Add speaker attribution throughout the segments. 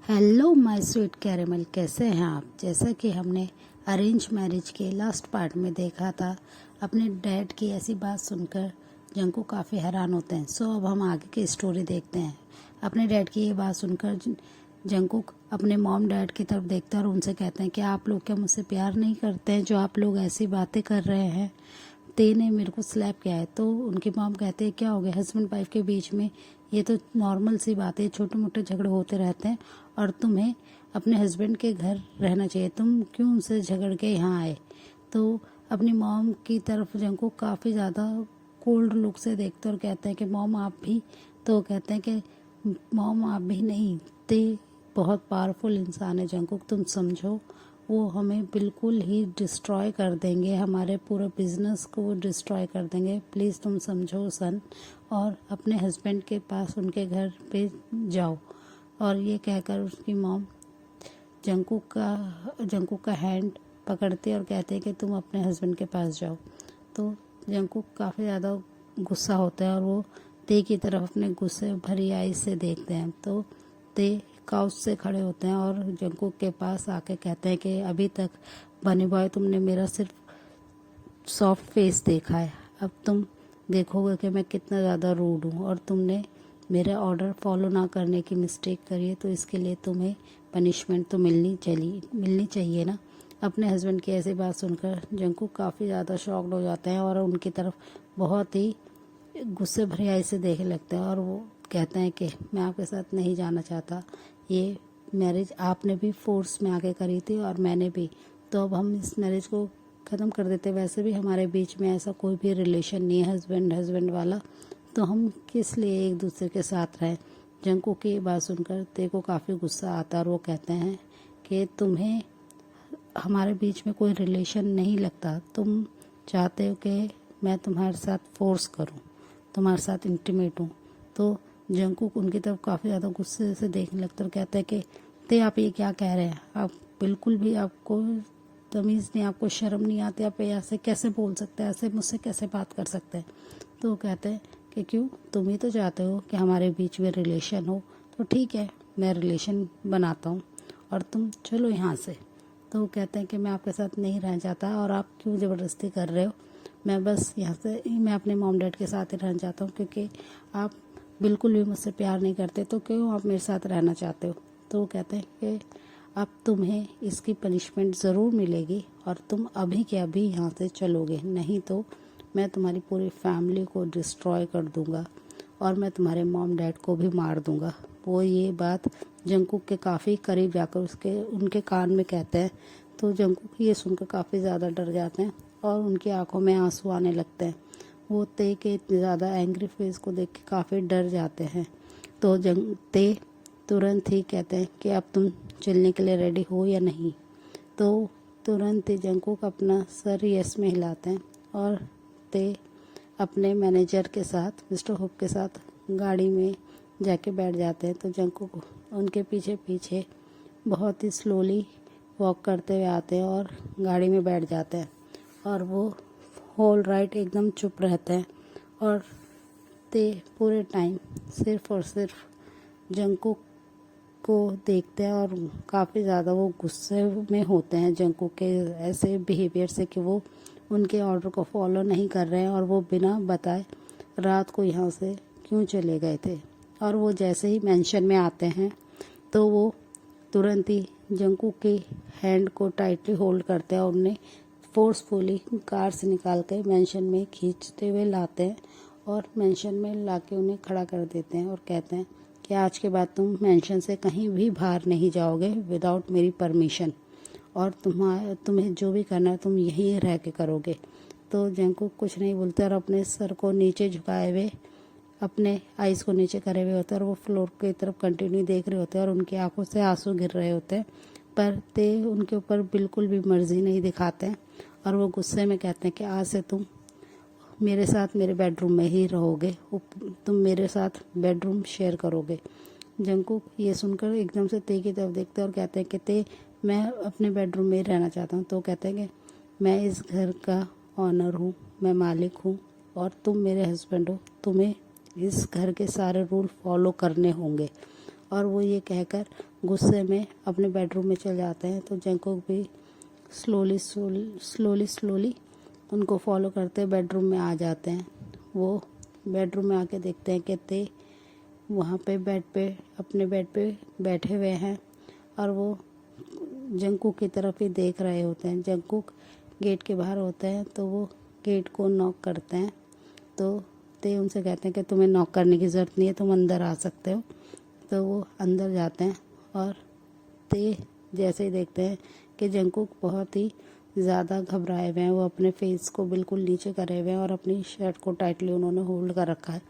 Speaker 1: Hello my sweet caramel, कैसे हैं आप। जैसा कि हमने अरेंज मैरिज के लास्ट पार्ट में देखा था, अपने डैड की ऐसी बात सुनकर जंकू काफ़ी हैरान होते हैं। सो अब हम आगे की स्टोरी देखते हैं। अपने डैड की ये बात सुनकर जंकुक अपने मॉम डैड की तरफ देखता है और उनसे कहते हैं कि आप लोग क्या मुझसे प्यार नहीं करते हैं, जो आप लोग ऐसी बातें कर रहे हैं। ते ने मेरे को स्लैप किया है। तो उनकी मॉम कहते हैं क्या हो गया, हस्बैंड वाइफ के बीच में ये तो नॉर्मल सी बात है, छोटे मोटे झगड़े होते रहते हैं और तुम्हें अपने हस्बैंड के घर रहना चाहिए, तुम क्यों उनसे झगड़ के यहाँ आए। तो अपनी मॉम की तरफ जंकू काफ़ी ज़्यादा कोल्ड लुक से देखते और कहते हैं कि मॉम आप भी। तो कहते हैं कि मॉम आप भी नहीं, ते बहुत पावरफुल इंसान है जंकुक, तुम समझो, वो हमें बिल्कुल ही डिस्ट्रॉय कर देंगे, हमारे पूरे बिजनेस को वो डिस्ट्रॉय कर देंगे, प्लीज़ तुम समझो सन, और अपने हस्बैंड के पास उनके घर पे जाओ। और ये कहकर उसकी मॉम जंकुक का हैंड पकड़ते और कहते हैं कि तुम अपने हस्बैंड के पास जाओ। तो जंकुक काफ़ी ज़्यादा गुस्सा होता है और वो ते की तरफ अपने गुस्से भरी आई से देखते हैं। तो ते काउच से खड़े होते हैं और जंकुक के पास आके कहते हैं कि अभी तक बनी बॉय तुमने मेरा सिर्फ सॉफ्ट फेस देखा है, अब तुम देखोगे कि मैं कितना ज़्यादा रूड हूँ और तुमने मेरे ऑर्डर फॉलो ना करने की मिस्टेक करी है, तो इसके लिए तुम्हें पनिशमेंट तो मिलनी चाहिए ना। अपने हस्बैंड की ऐसी बात सुनकर जंकुक काफ़ी ज़्यादा शॉक्ड हो जाते हैं और उनकी तरफ बहुत ही गुस्से भरी आई से देखने लगते हैं और वो कहते हैं कि मैं आपके साथ नहीं जाना चाहता, ये मैरिज आपने भी फोर्स में आके करी थी और मैंने भी, तो अब हम इस मैरिज को ख़त्म कर देते। वैसे भी हमारे बीच में ऐसा कोई भी रिलेशन नहीं है हस्बैंड वाला, तो हम किस लिए एक दूसरे के साथ रहें। जंकू की बात सुनकर ते को काफ़ी गुस्सा आता है और वो कहते हैं कि तुम्हें हमारे बीच में कोई रिलेशन नहीं लगता, तुम चाहते हो कि मैं तुम्हारे साथ फोर्स करूं, तुम्हारे साथ इंटीमेट हूँ। तो जंकुक उनकी तरफ काफ़ी ज़्यादा गुस्से से देखने लगता और कहते हैं कि ते आप ये क्या कह रहे हैं, आप बिल्कुल भी, आपको तमीज़ नहीं, आपको शर्म नहीं आती, आप ऐसे कैसे बोल सकते हैं, ऐसे मुझसे कैसे बात कर सकते हैं। तो वो कहते हैं कि क्यों, तुम ही तो चाहते हो कि हमारे बीच में रिलेशन हो, तो ठीक है मैं रिलेशन बनाता हूँ और तुम चलो यहाँ से। तो वो कहते हैं कि मैं आपके साथ नहीं रहना चाहता और आप क्यों ज़बरदस्ती कर रहे हो, मैं बस यहाँ से मैं अपने मॉम डैड के साथ ही रहना चाहता हूँ, क्योंकि आप बिल्कुल भी मुझसे प्यार नहीं करते, तो क्यों आप मेरे साथ रहना चाहते हो। तो वो कहते हैं कि अब तुम्हें इसकी पनिशमेंट ज़रूर मिलेगी और तुम अभी के अभी यहाँ से चलोगे, नहीं तो मैं तुम्हारी पूरी फैमिली को डिस्ट्रॉय कर दूँगा और मैं तुम्हारे मॉम डैड को भी मार दूँगा। वो ये बात जंकुक के काफ़ी करीब जाकर उनके कान में कहते हैं। तो जंकुक ये सुनकर काफ़ी ज़्यादा डर जाते हैं और उनकी आंखों में आंसू आने लगते हैं। वो ते के इतने ज़्यादा एंग्री फेस को देख के काफ़ी डर जाते हैं। तो ते तुरंत ही कहते हैं कि अब तुम चलने के लिए रेडी हो या नहीं। तो तुरंत ही जंकुक अपना सर यस में हिलाते हैं और ते अपने मैनेजर के साथ, मिस्टर हुक के साथ गाड़ी में जाके बैठ जाते हैं। तो जंकुक उनके पीछे पीछे बहुत ही स्लोली वॉक करते हुए आते हैं और गाड़ी में बैठ जाते हैं और वो होल राइड एकदम चुप रहते हैं और ते पूरे टाइम सिर्फ और सिर्फ जंकुक को देखते हैं और काफ़ी ज़्यादा वो गुस्से में होते हैं जंकुक के ऐसे बिहेवियर से कि वो उनके ऑर्डर को फॉलो नहीं कर रहे हैं और वो बिना बताए रात को यहाँ से क्यों चले गए थे। और वो जैसे ही मेंशन में आते हैं तो वो तुरंत ही जंकुक के हैंड को टाइटली होल्ड करते हैं और उन्हें फोर्सफुली कार से निकाल के मेंशन में खींचते हुए लाते हैं और मेंशन में लाके उन्हें खड़ा कर देते हैं और कहते हैं कि आज के बाद तुम मेंशन से कहीं भी बाहर नहीं जाओगे विदाउट मेरी परमिशन, और तुम्हें जो भी करना है तुम यहीं रह के करोगे। तो जंकुक कुछ नहीं बोलते और अपने सर को नीचे झुकाए हुए, अपने आइज़ को नीचे करे हुए होते हैं और वो फ्लोर की तरफ कंटिन्यू देख रहे होते हैं और उनकी आंखों से आंसू गिर रहे होते हैं, पर ते उनके ऊपर बिल्कुल भी मर्जी नहीं दिखाते हैं और वो गुस्से में कहते हैं कि आज से तुम मेरे साथ मेरे बेडरूम में ही रहोगे, तुम मेरे साथ बेडरूम शेयर करोगे। जंकुक ये सुनकर एकदम से ते की तरफ देखते हैं और कहते हैं कि ते मैं अपने बेडरूम में ही रहना चाहता हूँ। तो कहते हैं कि मैं इस घर का ऑनर हूँ, मैं मालिक हूँ और तुम मेरे हस्बैंड हो, तुम्हें इस घर के सारे रूल फॉलो करने होंगे और वो ये कहकर गुस्से में अपने बेडरूम में चले जाते हैं। तो जंगकुक भी स्लोली उनको फॉलो करते बेडरूम में आ जाते हैं। वो बेडरूम में आके देखते हैं कि ते वहाँ पे अपने बेड पे बैठे हुए हैं और वो जंगकुक की तरफ ही देख रहे होते हैं। जंगकुक गेट के बाहर होते हैं तो वो गेट को नॉक करते हैं। तो ते उनसे कहते हैं कि तुम्हें नॉक करने की ज़रूरत नहीं है, तुम अंदर आ सकते हो। तो वो अंदर जाते हैं और ते जैसे ही देखते हैं कि जंगकुक बहुत ही ज़्यादा घबराए हुए हैं, वो अपने फेस को बिल्कुल नीचे करे हुए हैं और अपनी शर्ट को टाइटली उन्होंने होल्ड कर रखा है।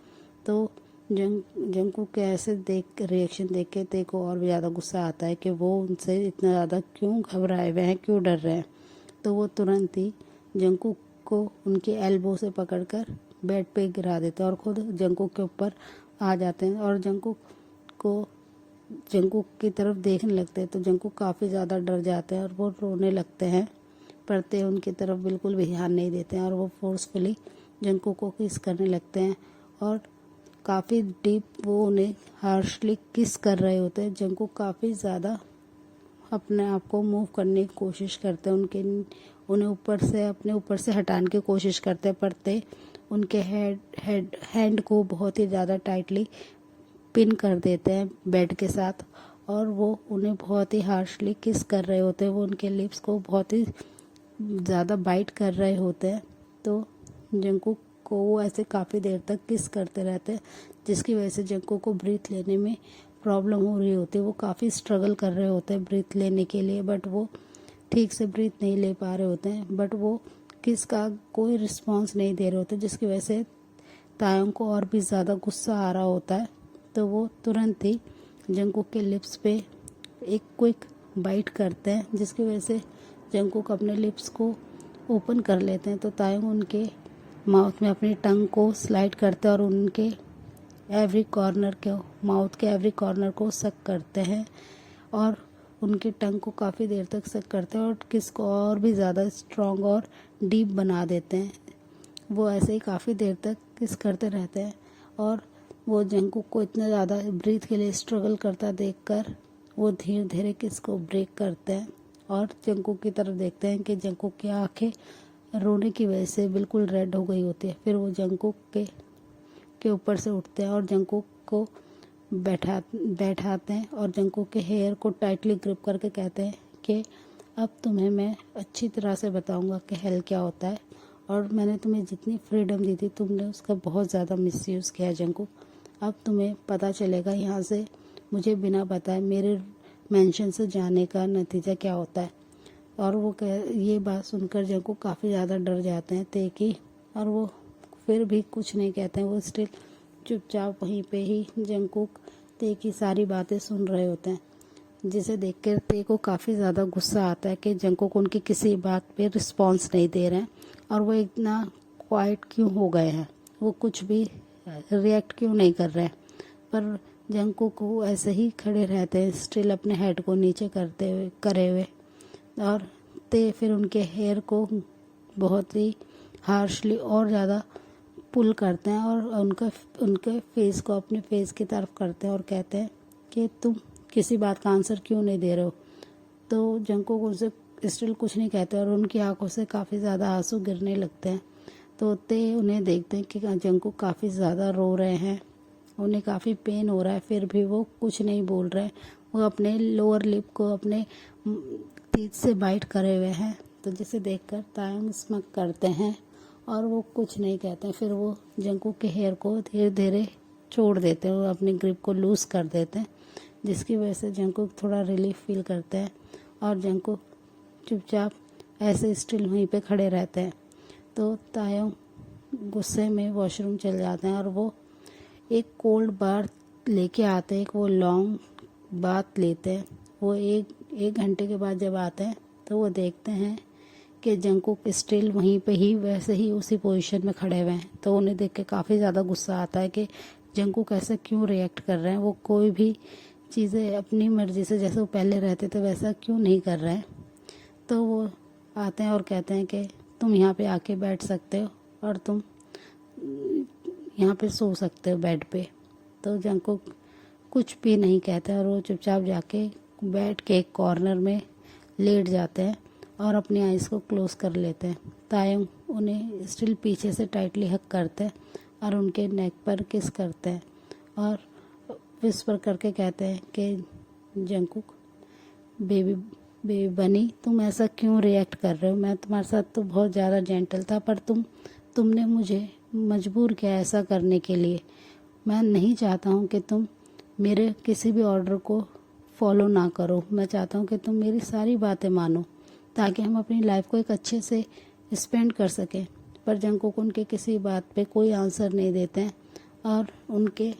Speaker 1: तो जंगकुक के ऐसे रिएक्शन देख के ते को और भी ज़्यादा गुस्सा आता है कि वो उनसे इतना ज़्यादा क्यों घबराए हुए हैं, क्यों डर रहे हैं। तो वो तुरंत ही जंगकुक को उनके एल्बो से पकड़कर बेड पे गिरा देते हैं और खुद जंगकुक के ऊपर आ जाते हैं और जंगकुक की तरफ देखने लगते हैं। तो जंगकुक काफ़ी ज़्यादा डर जाते हैं और वो रोने लगते हैं, पर ते उनकी तरफ बिल्कुल भी ध्यान नहीं देते हैं और वो फोर्सफुली जंगकुक को किस करने लगते हैं और काफ़ी डीप वो उन्हें हार्शली किस कर रहे होते हैं। जंगकुक काफ़ी ज़्यादा अपने आप को मूव करने की कोशिश करते हैं, उन्हें अपने ऊपर से हटाने की कोशिश करते हैं, पर ते उनके हैंड को बहुत ही ज़्यादा टाइटली पिन कर देते हैं बेड के साथ और वो उन्हें बहुत ही हार्शली किस कर रहे होते हैं। वो उनके लिप्स को बहुत ही ज़्यादा बाइट कर रहे होते हैं। तो जंगकुक को वो ऐसे काफ़ी देर तक किस करते रहते हैं, जिसकी वजह से जंगकुक को ब्रीथ लेने में प्रॉब्लम हो रही होती है। वो काफ़ी स्ट्रगल कर रहे होते हैं ब्रीथ लेने के लिए, बट वो ठीक से ब्रीथ नहीं ले पा रहे होते हैं। बट वो किस का कोई रिस्पॉन्स नहीं दे रहे होते, जिसकी वजह से तायोंग को और भी ज़्यादा गुस्सा आ रहा होता है। तो वो तुरंत ही जंगकुक के लिप्स पे एक क्विक बाइट करते हैं, जिसकी वजह से जंगकुक अपने लिप्स को ओपन कर लेते हैं। तो तायोंग उनके माउथ में अपनी टंग को स्लाइड करते हैं और उनके माउथ के एवरी कॉर्नर को सक करते हैं और उनकी टंग को काफ़ी देर तक सक करते हैं और किस को और भी ज़्यादा स्ट्रॉन्ग और डीप बना देते हैं। वो ऐसे ही काफ़ी देर तक किस करते रहते हैं और वो जंगकुक को इतना ज़्यादा ब्रीथ के लिए स्ट्रगल करता देखकर वो धीरे धीरे किस को ब्रेक करते हैं और जंगकुक की तरफ देखते हैं कि जंगकुक की आंखें रोने की वजह से बिल्कुल रेड हो गई होती है। फिर वो जंगकुक के ऊपर से उठते हैं और जंगकुक को बैठाते हैं और जंगकुक के हेयर को टाइटली ग्रिप करके कहते हैं कि अब तुम्हें मैं अच्छी तरह से बताऊंगा कि हेल क्या होता है और मैंने तुम्हें जितनी फ्रीडम दी थी तुमने उसका बहुत ज़्यादा मिसयूज़ किया जंगकुक। अब तुम्हें पता चलेगा यहाँ से मुझे बिना बताए मेरे मेंशन से जाने का नतीजा क्या होता है। और वो ये बात सुनकर जंगकुक काफ़ी ज़्यादा डर जाते हैं ते की, और वो फिर भी कुछ नहीं कहते हैं। वो स्टिल चुपचाप वहीं पे ही जंगकुक ते की सारी बातें सुन रहे होते हैं, जिसे देखकर ते को काफ़ी ज़्यादा गुस्सा आता है कि जंगकुक उनकी किसी बात पे रिस्पॉन्स नहीं दे रहे हैं और वो इतना क्वाइट क्यों हो गए हैं, वो कुछ भी रिएक्ट क्यों नहीं कर रहे हैं। पर जंगकुक वो ऐसे ही खड़े रहते हैं स्टिल अपने हेड को नीचे करे हुए और ते फिर उनके हेयर को बहुत ही हार्शली और ज़्यादा पुल करते हैं और उनके फेस को अपने फेस की तरफ करते हैं और कहते हैं कि तुम किसी बात का आंसर क्यों नहीं दे रहे हो। तो जंगकुक उनसे स्टिल कुछ नहीं कहते और उनकी आंखों से काफ़ी ज़्यादा आंसू गिरने लगते हैं। तो ते उन्हें देखते हैं कि जंगकुक काफ़ी ज़्यादा रो रहे हैं, उन्हें काफ़ी पेन हो रहा है, फिर भी वो कुछ नहीं बोल रहे हैं। वो अपने लोअर लिप को अपने टीथ से बाइट करे हुए हैं। तो जिसे देखकर तायंग स्मक करते हैं और वो कुछ नहीं कहते हैं। फिर वो जंगकुक के हेयर को धीरे धीरे छोड़ देते हैं, वो अपनी ग्रिप को लूज़ कर देते हैं, जिसकी वजह से जंगकुक थोड़ा रिलीफ फील करते हैं और जंगकुक चुपचाप ऐसे स्टिल वहीं पे खड़े रहते हैं। तो तायंग गुस्से में वॉशरूम चले जाते हैं और वो एक कोल्ड बाथ लेके आते हैं, एक वो लॉन्ग बाथ लेते हैं। वो एक घंटे के बाद जब आते हैं तो वो देखते हैं कि जंगकुक स्टिल वहीं पे ही वैसे ही उसी पोजीशन में खड़े हुए हैं। तो उन्हें देख के काफ़ी ज़्यादा गुस्सा आता है कि जंगकुक ऐसा क्यों रिएक्ट कर रहे हैं, वो कोई भी चीज़ें अपनी मर्ज़ी से जैसे वो पहले रहते थे वैसा क्यों नहीं कर रहे हैं। तो वो आते हैं और कहते हैं कि तुम यहाँ पे आके बैठ सकते हो और तुम यहाँ पे सो सकते हो बेड पे। तो जंगकुक कुछ भी नहीं कहते और वो चुपचाप जाके बैठ के एक कॉर्नर में लेट जाते हैं और अपनी आइज़ को क्लोज कर लेते हैं। तायंग उन्हें स्टिल पीछे से टाइटली हक करते हैं और उनके नेक पर किस करते हैं और विस्पर करके कहते हैं कि जंगकुक, बेबी बेबी बनी, तुम ऐसा क्यों रिएक्ट कर रहे हो? मैं तुम्हारे साथ तो बहुत ज़्यादा जेंटल था, पर तुमने मुझे मजबूर किया ऐसा करने के लिए। मैं नहीं चाहता हूँ कि तुम मेरे किसी भी ऑर्डर को फॉलो ना करो। मैं चाहता हूँ कि तुम मेरी सारी बातें मानो ताकि हम अपनी लाइफ को एक अच्छे से स्पेंड कर सकें। पर जंगकुक उनके किसी बात पे कोई आंसर नहीं देते हैं और उनके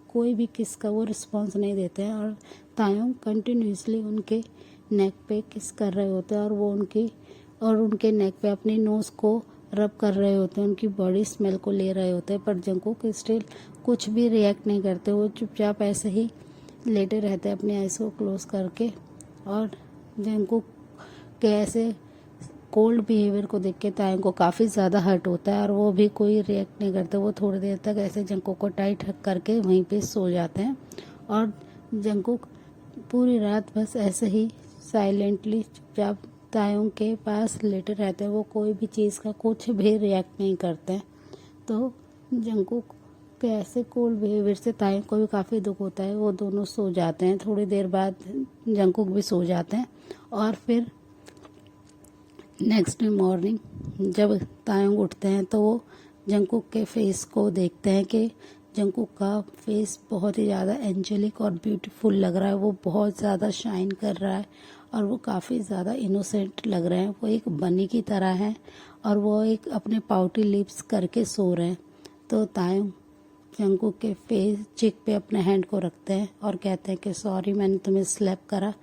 Speaker 1: कोई भी किस का वो रिस्पॉन्स नहीं देते हैं और तायोंग कंटिन्यूसली उनके नेक पे किस कर रहे होते हैं और उनके नेक पे अपनी नोज़ को रब कर रहे होते हैं, उनकी बॉडी स्मेल को ले रहे होते हैं। पर जंगकुक स्टिल कुछ भी रिएक्ट नहीं करते, वो चुपचाप ऐसे ही लेटे रहते हैं अपनी आइज़ को क्लोज करके। और जंगकुक के ऐसे कोल्ड बिहेवियर को देख के तायंग को काफ़ी ज़्यादा हर्ट होता है और वो भी कोई रिएक्ट नहीं करते। वो थोड़ी देर तक ऐसे जंगकुक को टाइट हक करके वहीं पे सो जाते हैं और जंगकुक पूरी रात बस ऐसे ही साइलेंटली चुपचाप तायंग के पास लेटे रहते हैं। वो कोई भी चीज़ का कुछ भी रिएक्ट नहीं करते हैं। तो जंगकुक के ऐसे कोल्ड बिहेवियर से तायंग को भी काफ़ी दुख होता है। वो दोनों सो जाते हैं। थोड़ी देर बाद जंगकुक भी सो जाते हैं और फिर नेक्स्ट डे मॉर्निंग जब तायंग उठते हैं तो वो जंगकुक के फेस को देखते हैं कि जंगकुक का फेस बहुत ही ज़्यादा एंजेलिक और ब्यूटीफुल लग रहा है। वो बहुत ज़्यादा शाइन कर रहा है और वो काफ़ी ज़्यादा इनोसेंट लग रहे हैं। वो एक बनी की तरह है और वो एक अपने पाउटी लिप्स करके सो रहे हैं। तो तायंग जंगकुक के फेस चिक पे अपने हैंड को रखते हैं और कहते हैं कि सॉरी, मैंने तुम्हें स्लैप करा,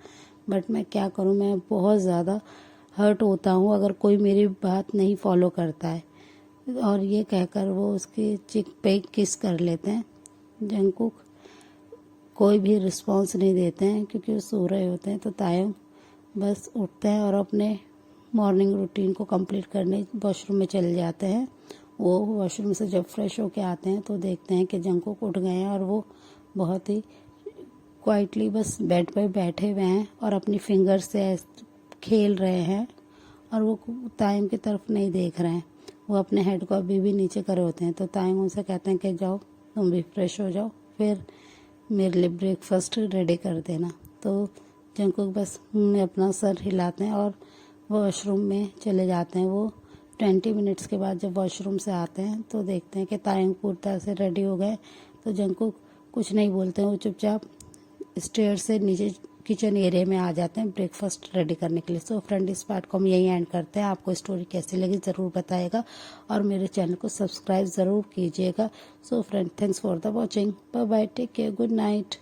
Speaker 1: बट मैं क्या करूं, मैं बहुत ज़्यादा हर्ट होता हूं अगर कोई मेरी बात नहीं फॉलो करता है। और ये कहकर वो उसके चिक पे किस कर लेते हैं। जंगकुक कोई भी रिस्पॉन्स नहीं देते हैं क्योंकि वो सो रहे होते हैं। तो तायंग बस उठते हैं और अपने मॉर्निंग रूटीन को कंप्लीट करने वॉशरूम में चले जाते हैं। वो वॉशरूम से जब फ्रेश होके आते हैं तो देखते हैं कि जंगकुक उठ गए हैं और वो बहुत ही क्वाइटली बस बेड पर बैठे हुए हैं और अपनी फिंगर से खेल रहे हैं और वो तायंग की तरफ नहीं देख रहे हैं। वो अपने हेड को अभी भी नीचे करे होते हैं। तो तायंग उनसे कहते हैं कि जाओ, तुम भी फ्रेश हो जाओ, फिर मेरे लिए ब्रेकफास्ट रेडी कर देना। तो जंगकुक बस में अपना सर हिलाते हैं और वॉशरूम में चले जाते हैं। वो 20 मिनट्स के बाद जब वॉशरूम से आते हैं तो देखते हैं कि तायंग पूरी तरह से रेडी हो गए। तो जंगकुक कुछ नहीं बोलते हैं, वो चुपचाप स्टेयर से नीचे किचन एरिया में आ जाते हैं ब्रेकफास्ट रेडी करने के लिए। सो फ्रेंड, इस पार्ट को हम यहीं एंड करते हैं। आपको स्टोरी कैसी लगी ज़रूर बताइएगा और मेरे चैनल को सब्सक्राइब ज़रूर कीजिएगा। So friend, thanks for the watching. Bye bye, take care, good night.